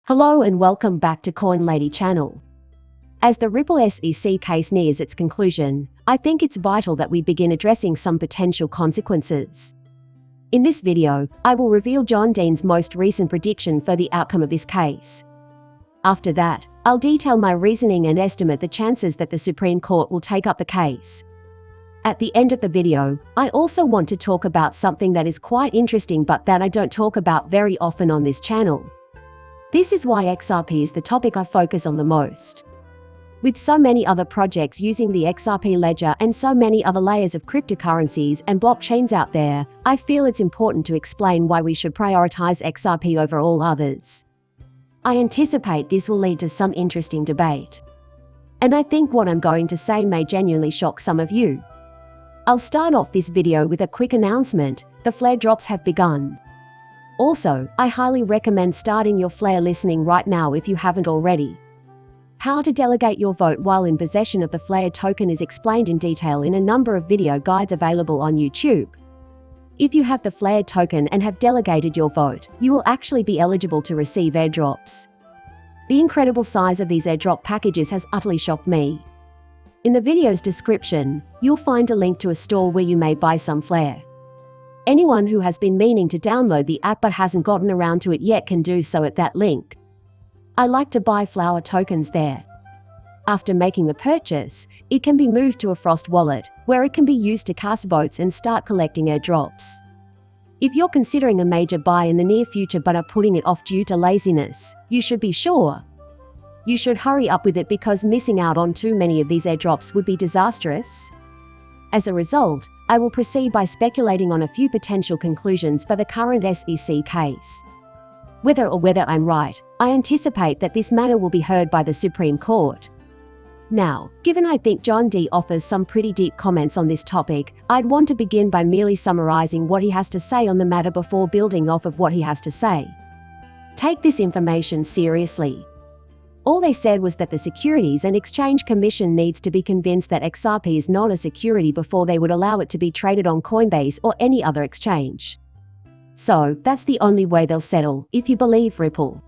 Hello and welcome back to Coin Lady channel. As the Ripple SEC case nears its conclusion, I think it's vital that we begin addressing some potential consequences. In this video, I will reveal John Dean's most recent prediction for the outcome of this case. After that, I'll detail my reasoning and estimate the chances that the Supreme Court will take up the case. At the end of the video, I also want to talk about something that is quite interesting but that I don't talk about very often on this channel. This is why XRP is the topic I focus on the most. With so many other projects using the XRP ledger and so many other layers of cryptocurrencies and blockchains out there, I feel it's important to explain why we should prioritize XRP over all others. I anticipate this will lead to some interesting debate. And I think what I'm going to say may genuinely shock some of you. I'll start off this video with a quick announcement: the flare drops have begun. Also, I highly recommend starting your flare listening right now if you haven't already. How to delegate your vote while in possession of the flare token is explained in detail in a number of video guides available on YouTube. If you have the flare token and have delegated your vote, you will actually be eligible to receive airdrops. The incredible size of these airdrop packages has utterly shocked me. In the video's description, you'll find a link to a store where you may buy some flare. Anyone who has been meaning to download the app but hasn't gotten around to it yet can do so at that link. I like to buy flower tokens there. After making the purchase, it can be moved to a Frost wallet, where it can be used to cast votes and start collecting airdrops. If you're considering a major buy in the near future but are putting it off due to laziness, you should be sure. You should hurry up with it because missing out on too many of these airdrops would be disastrous. As a result, I will proceed by speculating on a few potential conclusions for the current SEC case. Whether I'm right, I anticipate that this matter will be heard by the Supreme Court. Now, given I think John D offers some pretty deep comments on this topic, I'd want to begin by merely summarizing what he has to say on the matter before building off of what he has to say. Take this information seriously. All they said was that the Securities and Exchange Commission needs to be convinced that XRP is not a security before they would allow it to be traded on Coinbase or any other exchange. So, that's the only way they'll settle, if you believe Ripple.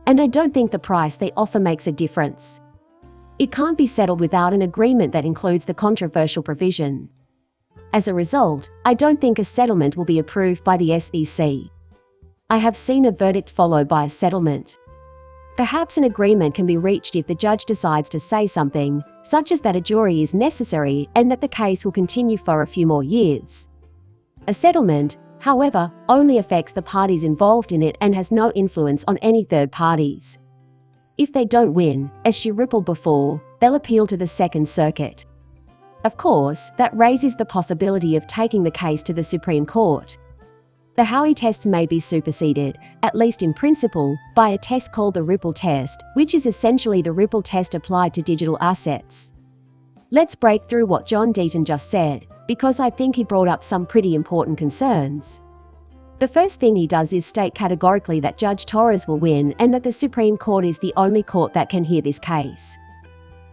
And I don't think the price they offer makes a difference. It can't be settled without an agreement that includes the controversial provision. As a result, I don't think a settlement will be approved by the SEC. I have seen a verdict followed by a settlement. Perhaps an agreement can be reached if the judge decides to say something, such as that a jury is necessary and that the case will continue for a few more years. A settlement, however, only affects the parties involved in it and has no influence on any third parties. If they don't win, as she rippled before, they'll appeal to the Second Circuit. Of course, that raises the possibility of taking the case to the Supreme Court. The Howey test may be superseded, at least in principle, by a test called the Ripple test, which is essentially the Ripple test applied to digital assets. Let's break through what John Deaton just said, because I think he brought up some pretty important concerns. The first thing he does is state categorically that Judge Torres will win and that the Supreme Court is the only court that can hear this case.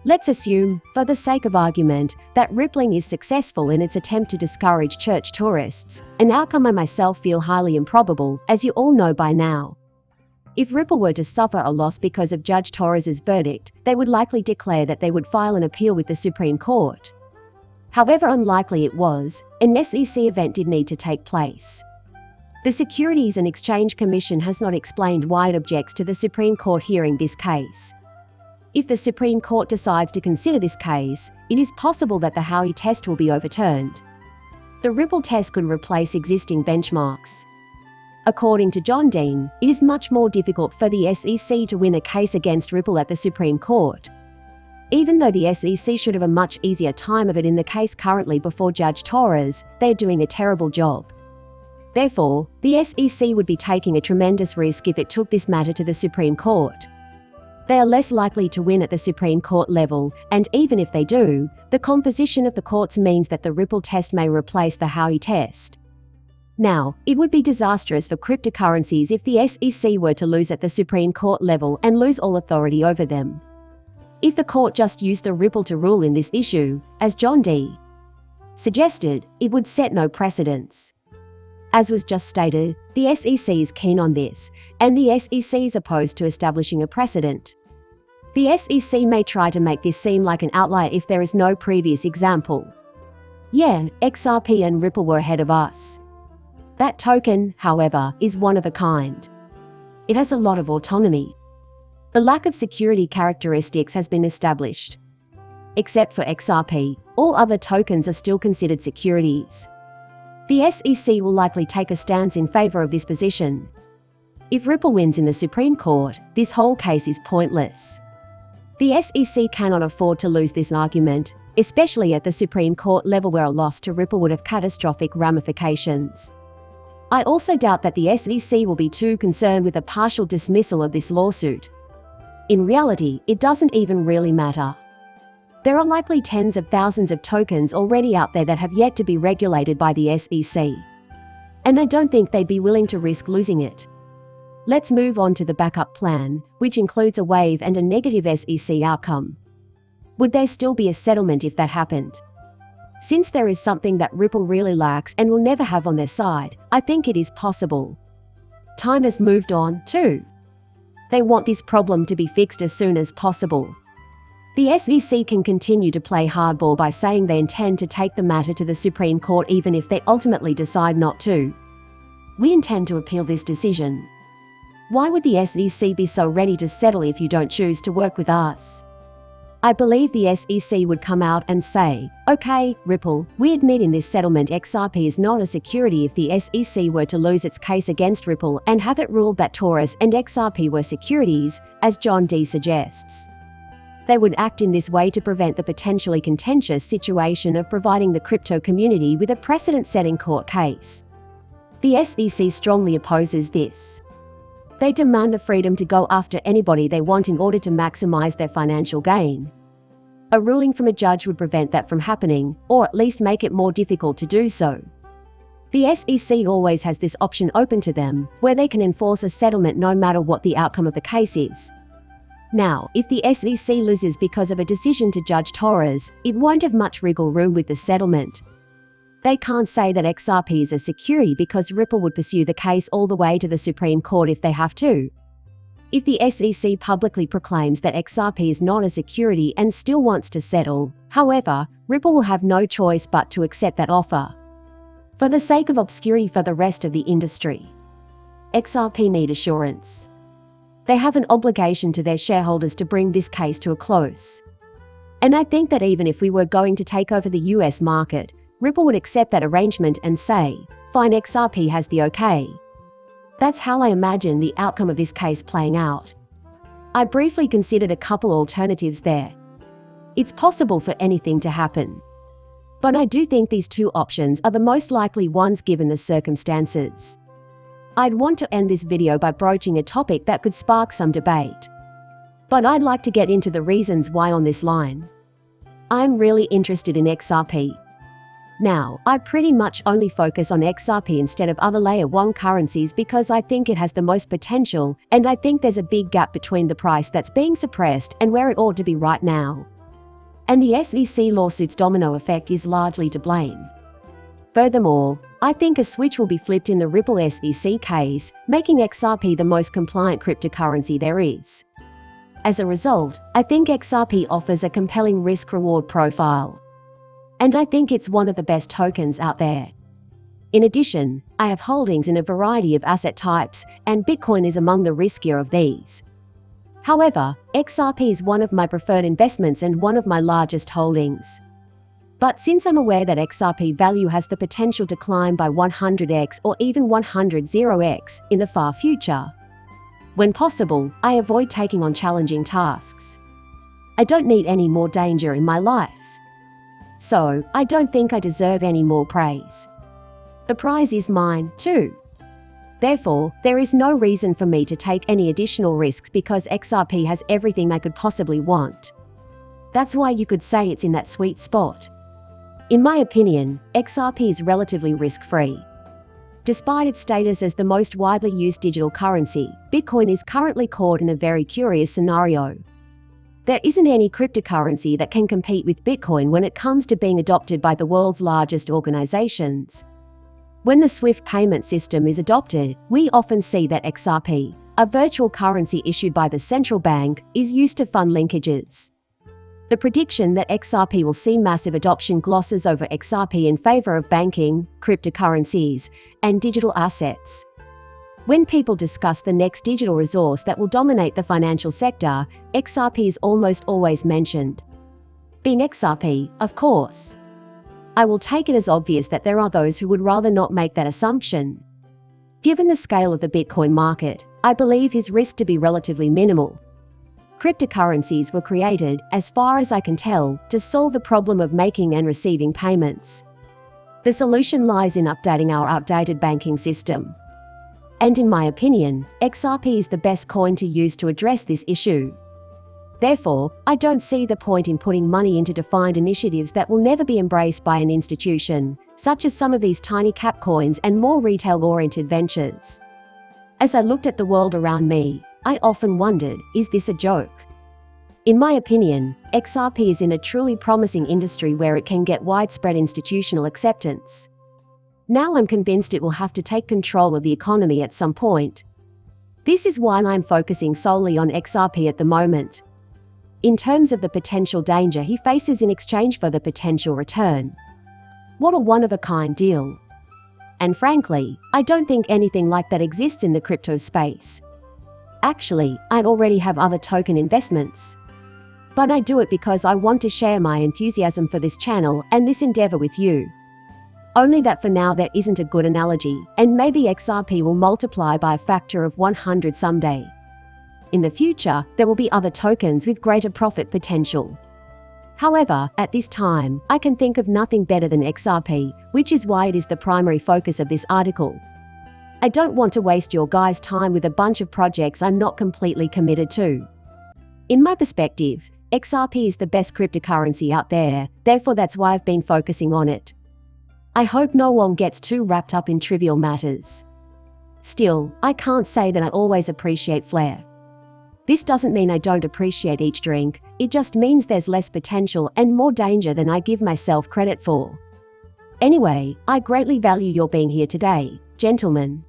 Let's assume, for the sake of argument, that Rippling is successful in its attempt to discourage church tourists, an outcome I myself feel highly improbable, as you all know by now. If Ripple were to suffer a loss because of Judge Torres's verdict, they would likely declare that they would file an appeal with the Supreme Court. However unlikely it was, an SEC event did need to take place. The Securities and Exchange Commission has not explained why it objects to the Supreme Court hearing this case. If the Supreme Court decides to consider this case, it is possible that the Howey test will be overturned. The Ripple test could replace existing benchmarks. According to John Dean, it is much more difficult for the SEC to win a case against Ripple at the Supreme Court. Even though the SEC should have a much easier time of it in the case currently before Judge Torres, they're doing a terrible job. Therefore, the SEC would be taking a tremendous risk if it took this matter to the Supreme Court. They are less likely to win at the Supreme Court level, and even if they do, the composition of the courts means that the Ripple test may replace the Howey test. Now, it would be disastrous for cryptocurrencies if the SEC were to lose at the Supreme Court level and lose all authority over them. If the court just used the Ripple to rule in this issue, as John D. suggested, it would set no precedents. As was just stated, the SEC is keen on this, and the SEC is opposed to establishing a precedent. The SEC may try to make this seem like an outlier if there is no previous example. Yeah, XRP and Ripple were ahead of us. That token, however, is one of a kind. It has a lot of autonomy. The lack of security characteristics has been established. Except for XRP, all other tokens are still considered securities. The SEC will likely take a stance in favor of this position. If Ripple wins in the Supreme Court, this whole case is pointless. The SEC cannot afford to lose this argument, especially at the Supreme Court level where a loss to Ripple would have catastrophic ramifications. I also doubt that the SEC will be too concerned with a partial dismissal of this lawsuit. In reality, it doesn't even really matter. There are likely tens of thousands of tokens already out there that have yet to be regulated by the SEC. And I don't think they'd be willing to risk losing it. Let's move on to the backup plan, which includes a wave and a negative SEC outcome. Would there still be a settlement if that happened? Since there is something that Ripple really lacks and will never have on their side, I think it is possible. Time has moved on, too. They want this problem to be fixed as soon as possible. The SEC can continue to play hardball by saying they intend to take the matter to the Supreme Court even if they ultimately decide not to. We intend to appeal this decision. Why would the SEC be so ready to settle if you don't choose to work with us? I believe the SEC would come out and say, okay, Ripple, we admit in this settlement XRP is not a security if the SEC were to lose its case against Ripple and have it ruled that Taurus and XRP were securities, as John D. suggests. They would act in this way to prevent the potentially contentious situation of providing the crypto community with a precedent-setting court case. The SEC strongly opposes this. They demand the freedom to go after anybody they want in order to maximize their financial gain. A ruling from a judge would prevent that from happening, or at least make it more difficult to do so. The SEC always has this option open to them, where they can enforce a settlement no matter what the outcome of the case is. Now, if the SEC loses because of a decision to Judge Torres, it won't have much wriggle room with the settlement. They can't say that XRP is a security because Ripple would pursue the case all the way to the Supreme Court if they have to. If the SEC publicly proclaims that XRP is not a security and still wants to settle, however, Ripple will have no choice but to accept that offer. For the sake of obscurity for the rest of the industry, XRP need assurance. They have an obligation to their shareholders to bring this case to a close. And I think that even if we were going to take over the US market, Ripple would accept that arrangement and say, fine, XRP has the okay. That's how I imagine the outcome of this case playing out. I briefly considered a couple alternatives there. It's possible for anything to happen. But I do think these two options are the most likely ones given the circumstances. I'd want to end this video by broaching a topic that could spark some debate. But I'd like to get into the reasons why on this line. I'm really interested in XRP. Now, I pretty much only focus on XRP instead of other layer 1 currencies because I think it has the most potential, and I think there's a big gap between the price that's being suppressed and where it ought to be right now. And the SEC lawsuit's domino effect is largely to blame. Furthermore, I think a switch will be flipped in the Ripple SEC case, making XRP the most compliant cryptocurrency there is. As a result, I think XRP offers a compelling risk-reward profile. And I think it's one of the best tokens out there. In addition, I have holdings in a variety of asset types, and Bitcoin is among the riskier of these. However, XRP is one of my preferred investments and one of my largest holdings. But since I'm aware that XRP value has the potential to climb by 100x or even 100x in the far future, when possible, I avoid taking on challenging tasks. I don't need any more danger in my life. So, I don't think I deserve any more praise. The prize is mine, too. Therefore, there is no reason for me to take any additional risks because XRP has everything I could possibly want. That's why you could say it's in that sweet spot. In my opinion, XRP is relatively risk-free. Despite its status as the most widely used digital currency, Bitcoin is currently caught in a very curious scenario. There isn't any cryptocurrency that can compete with Bitcoin when it comes to being adopted by the world's largest organizations. When the SWIFT payment system is adopted, we often see that XRP, a virtual currency issued by the central bank, is used to fund linkages. The prediction that XRP will see massive adoption glosses over XRP in favor of banking, cryptocurrencies, and digital assets. When people discuss the next digital resource that will dominate the financial sector, XRP is almost always mentioned. Being XRP, of course. I will take it as obvious that there are those who would rather not make that assumption. Given the scale of the Bitcoin market, I believe his risk to be relatively minimal. Cryptocurrencies were created, as far as I can tell, to solve the problem of making and receiving payments. The solution lies in updating our outdated banking system. And in my opinion, XRP is the best coin to use to address this issue. Therefore, I don't see the point in putting money into defined initiatives that will never be embraced by an institution, such as some of these tiny cap coins and more retail-oriented ventures. As I looked at the world around me, I often wondered, is this a joke? In my opinion, XRP is in a truly promising industry where it can get widespread institutional acceptance. Now I'm convinced it will have to take control of the economy at some point. This is why I'm focusing solely on XRP at the moment. In terms of the potential danger he faces in exchange for the potential return. What a one-of-a-kind deal. And frankly, I don't think anything like that exists in the crypto space. Actually, I already have other token investments. But I do it because I want to share my enthusiasm for this channel and this endeavor with you. Only that for now there isn't a good analogy, and maybe XRP will multiply by a factor of 100 someday. In the future, there will be other tokens with greater profit potential. However, at this time, I can think of nothing better than XRP, which is why it is the primary focus of this article. I don't want to waste your guys' time with a bunch of projects I'm not completely committed to. In my perspective, XRP is the best cryptocurrency out there, therefore that's why I've been focusing on it. I hope no one gets too wrapped up in trivial matters. Still, I can't say that I always appreciate flair. This doesn't mean I don't appreciate each drink, it just means there's less potential and more danger than I give myself credit for. Anyway, I greatly value your being here today, gentlemen.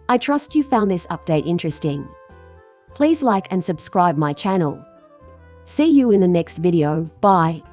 I trust you found this update interesting. Please like and subscribe my channel. See you in the next video, bye.